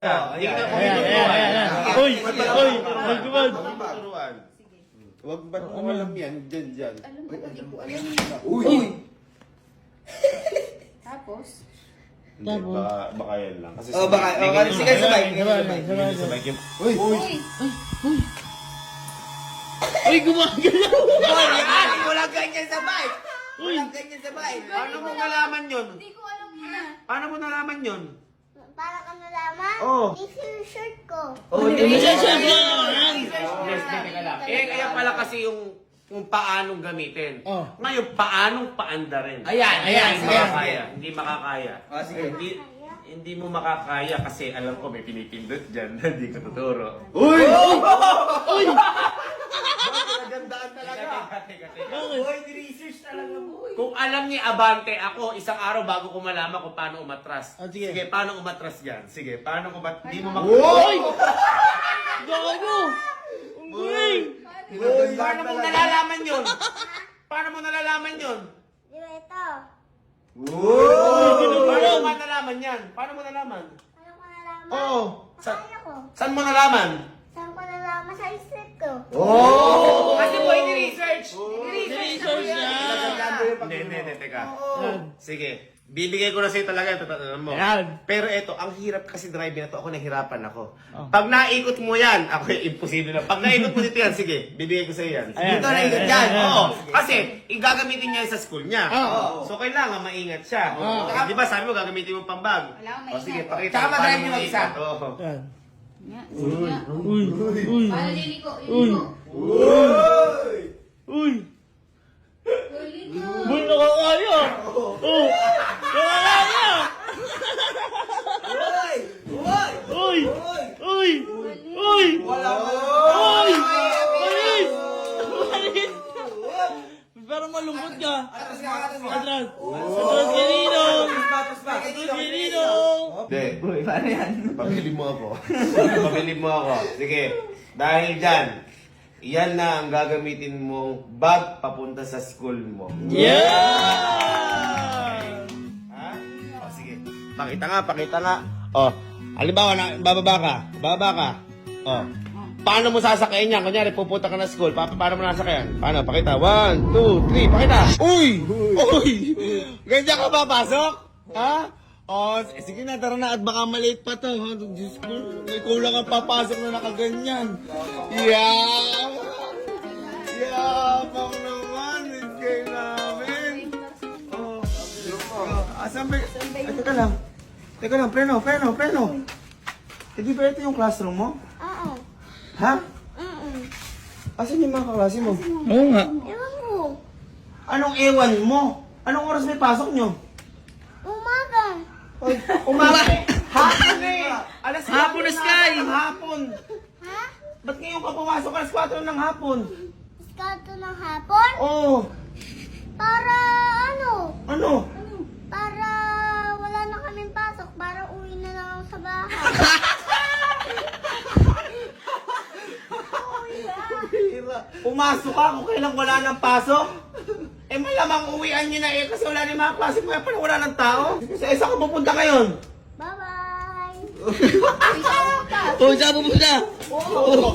Uy! Magkumad! Huwag ba't mo alam yan? Dyan. Alam ko, hindi ko alam. Uy! Tapos? Hindi, baka yan lang. Kasi Sige, sabay. Uy! Uy! Gumagalaw! Walang ganyan sabay. Uy! Walang ganyan sabay. Paano mo nalaman yun? Hindi ko alam na. Paano mo nalaman yun? Para ka nalaman? Oo. I-shirt ko. Kaya pala kasi yung kung paanong gamitin. Oh. Ngayon, paanong paandarin. Ayan, Hindi sige. makakaya. Hindi makakaya. Sige. Hindi mo makakaya kasi alam ko may pinipindot dyan na hindi ko tuturo. Uy! Nagandaan talaga. Boy, research talaga, boy. Kung alam ni Abante ako, isang araw bago ko malaman kung paano umatras. Sige. Sige, paano umatras dyan? Sige, paano umatras? Hindi mo Uy! Gago! Ang galing! Paano mo nalalaman yun? Paano mo nalalaman yun? Di ba ito? Paano mo nalaman yan? Paano mo nalaman? Paano ko nalaman? Oo. Kaya ko. Saan mo nalaman? Saan ko nalaman sa isip ko? Kasi boy, ni-research. Research niya! Hindi, teka. Sige, bibigay ko na sa'yo talaga ito, tatanong mo. Yan. Pero ito, ang hirap kasi driving na to, ako nahirapan ako. Pag naikot mo yan, ako imposible na. Pag naikot mo dito yan, sige, bibigay ko sa'yo yan. Ayan. Dito naikot yan. Oo. Kasi, igagamitin niya yan sa school niya. Oo. So, kailangan maingat siya. Oo. Di ba, sabi mo, gagamitin mo pang bag. Wala akong O sige, maingat. pakita. Tsaka mo madrive paano niyo mo mag-isa. iikot. Oo. Yan. Nga. Uy! Paano liliko? Uy! Uy! Boy, nakakaya! Oh! Nakakaya! Uy! Uy! Uy! Uy! Malis! Malis! Parang malungkot ka. Atras! Atras kanino! Atras kanino! Hindi. Boy, paano yan? Pabili mo ako. Pabili mo ako. Sige. Dahil dyan, yan na ang gagamitin mong bag papunta sa school mo. Yeah! Ha? O, sige. Pakita nga. O, halimbawa na, bababa ka. O, paano mo sasakayin yan? Kunyari, pupunta ka na school. Paano mo nasakayan? Paano? Pakita. 1, 2, 3. Pakita. Uy! Ganyan ka papasok? Ha? O, sige na, tara na. At baka maliit pa to. Ha? Diyos ko, may kulang ang papasok na nakaganyan. Yabang naman. Hindi namin. Oh. Asan ba? Ay, teka lang, preno. Hindi ba ito yung classroom mo? Oo. Ha? Mm-mm. Asan yung mga kaklase mo? Oo nga. Ewan ko. Anong ewan mo? Anong oras may pasok nyo? Umaga. Umaga. Hapon eh. Alas Hapon na, Sky. ng hapon. Ha? Ba't ngayon ka pumasok alas 4 ng hapon? Iskato ng hapon? Oo. Para ano? Ano? Para wala na kaming pasok. Para uwi na lang ako sa bahay. Pumasok ka kung kailang wala ng pasok? Eh malamang uwian nyo na kasi wala ni mga klase mo. Pala wala ng tao. Saan ka pupunta ngayon? Bye-bye. Oh, saan pupunta? Oo.